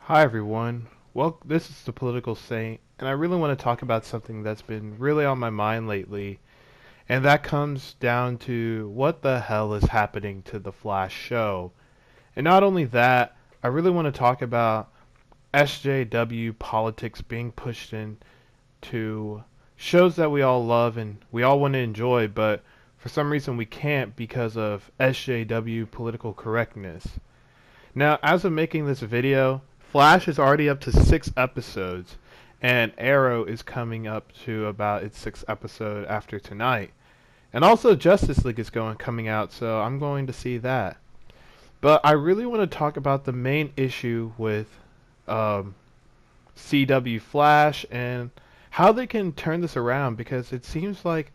Hi everyone. Well, this is the Political Saint, and I really want to talk about something that's been really on my mind lately, and that comes down to what the hell is happening to the Flash show. And not only that, I really want to talk about SJW politics being pushed into shows that we all love and we all want to enjoy, but for some reason we can't because of SJW political correctness. Now, as of making this video, Flash is already up to 6 episodes, and Arrow is coming up to about its 6th episode after tonight. And also, Justice League is coming out, so I'm going to see that. But I really want to talk about the main issue with um, CW Flash and how they can turn this around because it seems like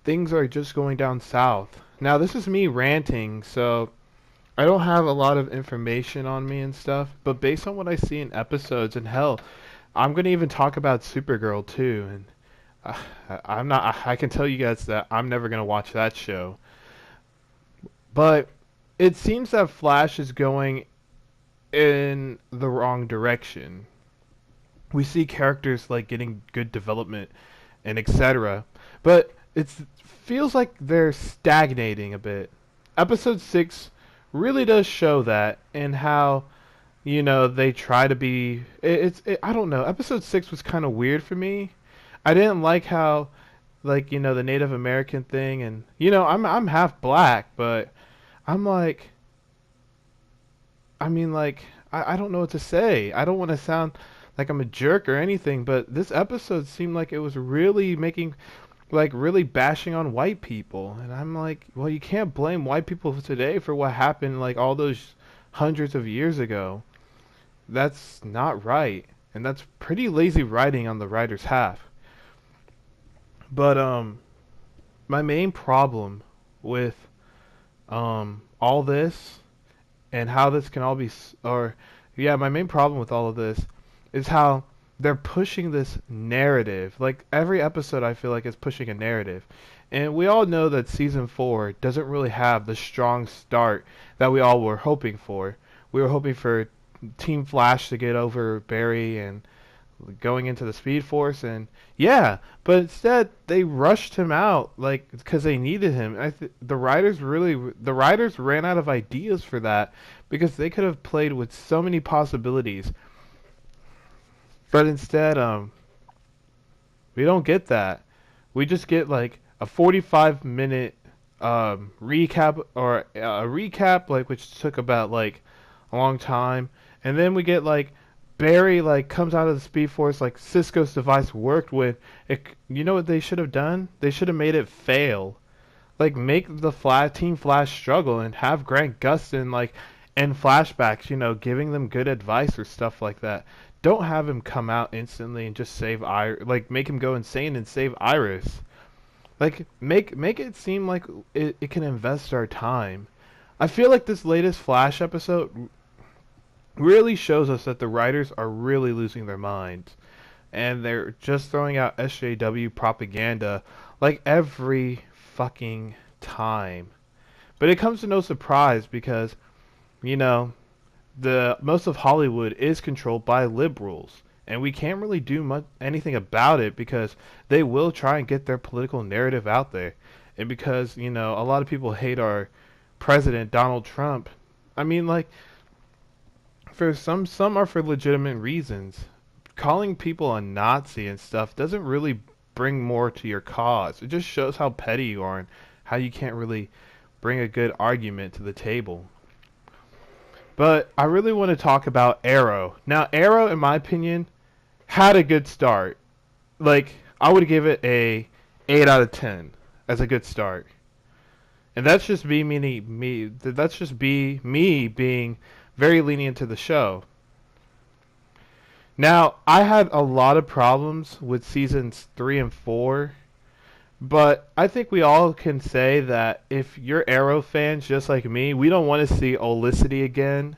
things are just going down south. Now, this is me ranting, so I don't have a lot of information on me and stuff, but based on what I see in episodes, and hell, I'm gonna even talk about Supergirl too. And I'm not. I can tell you guys that I'm never gonna watch that show. But it seems that Flash is going in the wrong direction. We see characters like getting good development and etc. But it feels like they're stagnating a bit. Episode 6 really does show that and how they try to be I don't know. Episode 6 was kind of weird for me. I didn't like how the Native American thing, and I'm half black, but I'm like I don't know what to say. I don't want to sound like I'm a jerk or anything, but this episode seemed like it was really making really bashing on white people, and I'm like, well, you can't blame white people today for what happened like all those hundreds of years ago. That's not right, and that's pretty lazy writing on the writer's half. But my main problem with all this and how this can all be or yeah, my main problem with all of this is how they're pushing this narrative. Like every episode I feel like is pushing a narrative. And we all know that season 4 doesn't really have the strong start that we all were hoping for. We were hoping for Team Flash to get over Barry and going into the Speed Force, and yeah, but instead they rushed him out like because they needed him. The writers ran out of ideas for that because they could have played with so many possibilities, but instead we don't get that. We just get like a 45-minute recap, or a recap like which took about like a long time, and then we get like Barry like comes out of the Speed Force like Cisco's device worked with it. You know what they should have done? They should have made it fail. Like make the Team Flash struggle and have Grant Gustin like in flashbacks, giving them good advice or stuff like that. Don't have him come out instantly and just save like make him go insane and save Iris. Like make it seem like it can invest our time. I feel like this latest Flash episode really shows us that the writers are really losing their minds, and they're just throwing out SJW propaganda like every fucking time. But it comes to no surprise because, you know, the most of Hollywood is controlled by liberals, and we can't really do anything about it because they will try and get their political narrative out there. And because, a lot of people hate our president Donald Trump. I mean, like, for some are for legitimate reasons. Calling people a Nazi and stuff doesn't really bring more to your cause. It just shows how petty you are and how you can't really bring a good argument to the table. But I really want to talk about Arrow. Now, Arrow, in my opinion, had a good start. Like, I would give it a 8 out of 10 as a good start. And that's just me. That's just be me being very lenient to the show. Now, I had a lot of problems with seasons 3 and 4, but I think we all can say that if you're Arrow fans just like me, we don't want to see Olicity again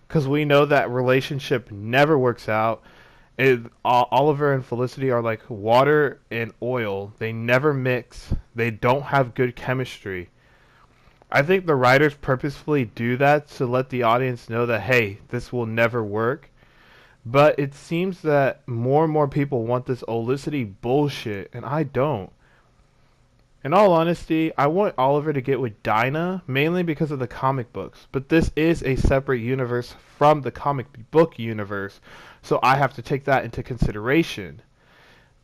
because we know that relationship never works out. Oliver and Felicity are like water and oil. They never mix. They don't have good chemistry. I think the writers purposefully do that to let the audience know that, hey, this will never work. But it seems that more and more people want this Olicity bullshit, and I don't. In all honesty, I want Oliver to get with Dinah mainly because of the comic books, but this is a separate universe from the comic book universe, so I have to take that into consideration.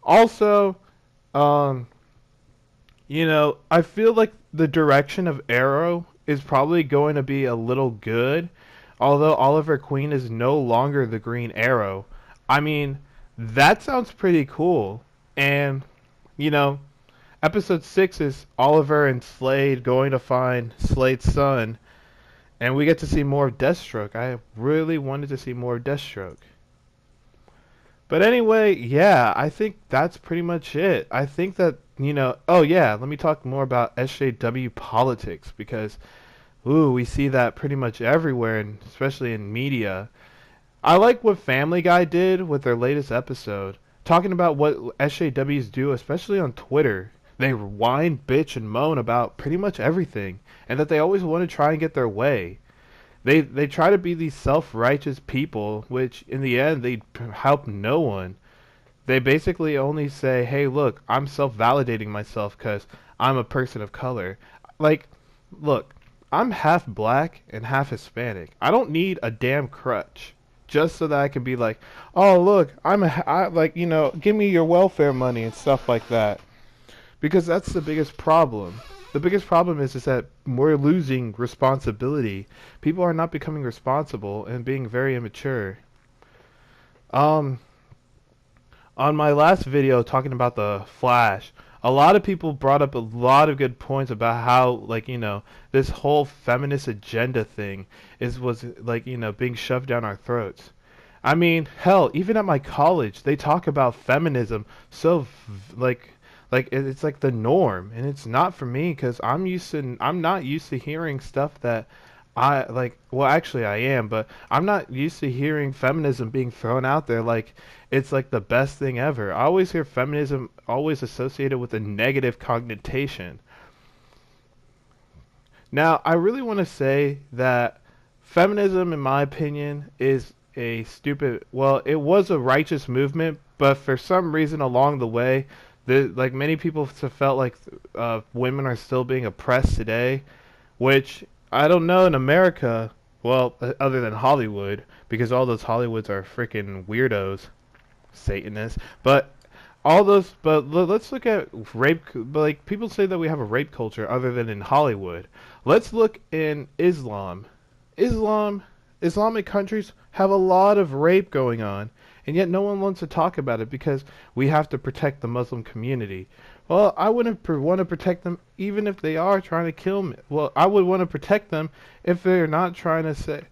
Also, um, I feel like the direction of Arrow is probably going to be a little good, although Oliver Queen is no longer the Green Arrow. I mean, that sounds pretty cool, and you know, Episode 6 is Oliver and Slade going to find Slade's son, and we get to see more of Deathstroke. I really wanted to see more of Deathstroke. But anyway, yeah, I think that's pretty much it. I think that, oh yeah, let me talk more about SJW politics because, ooh, we see that pretty much everywhere, and especially in media. I like what Family Guy did with their latest episode, talking about what SJWs do, especially on Twitter. They whine, bitch, and moan about pretty much everything, and that they always want to try and get their way. They try to be these self-righteous people, which in the end they help no one. They basically only say, "Hey, look, I'm self-validating myself because I'm a person of color." Like, look, I'm half black and half Hispanic. I don't need a damn crutch just so that I can be like, "Oh, look, give me your welfare money and stuff like that." Because that's the biggest problem. The biggest problem is that we're losing responsibility. People are not becoming responsible and being very immature. Um, on my last video talking about the Flash, a lot of people brought up a lot of good points about how, this whole feminist agenda thing was being shoved down our throats. I mean, hell, even at my college, they talk about feminism so it's like the norm, and it's not for me because I'm not used to hearing stuff that I like. Well, actually, I am, but I'm not used to hearing feminism being thrown out there like it's like the best thing ever. I always hear feminism always associated with a negative connotation. Now, I really want to say that feminism, in my opinion, is a stupid. Well, it was a righteous movement, but for some reason along the way, like many people have felt like women are still being oppressed today, which I don't know in America. Well, other than Hollywood, because all those Hollywoods are freaking weirdos, Satanists. But let's look at rape. Like people say that we have a rape culture other than in Hollywood. Let's look in Islam. Islamic countries have a lot of rape going on, and yet no one wants to talk about it because we have to protect the Muslim community. Well, I wouldn't want to protect them even if they are trying to kill me. Well, I would want to protect them if they're not trying to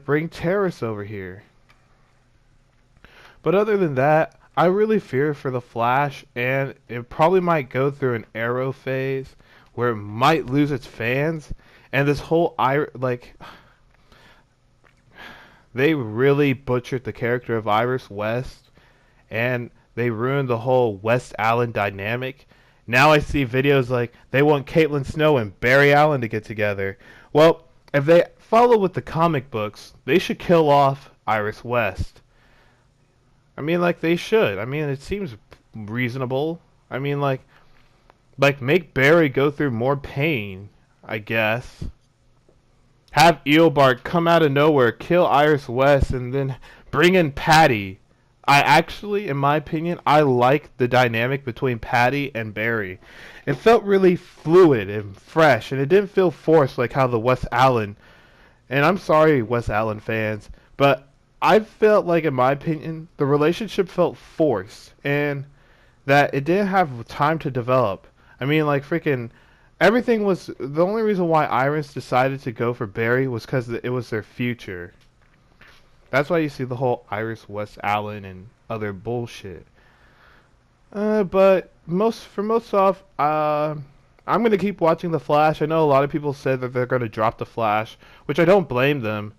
bring terrorists over here. But other than that, I really fear for the Flash, and it probably might go through an Arrow phase where it might lose its fans, and this whole they really butchered the character of Iris West, and they ruined the whole West Allen dynamic. Now I see videos like they want Caitlin Snow and Barry Allen to get together. Well, if they follow with the comic books, they should kill off Iris West. I mean, like they should. I mean, it seems reasonable. I mean, make Barry go through more pain, I guess. Have Eobard come out of nowhere, kill Iris West, and then bring in Patty. I actually, in my opinion, I like the dynamic between Patty and Barry. It felt really fluid and fresh, and it didn't feel forced like how the Wes Allen. And I'm sorry, Wes Allen fans, but I felt like, in my opinion, the relationship felt forced, and that it didn't have time to develop. I mean, like freaking everything was the only reason why Iris decided to go for Barry was because it was their future. That's why you see the whole Iris West Allen and other bullshit. But most off, I'm gonna keep watching The Flash. I know a lot of people said that they're gonna drop The Flash, which I don't blame them.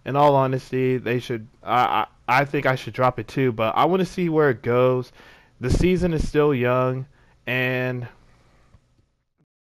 In all honesty, they should. I think I should drop it too, but I want to see where it goes. The season is still young, and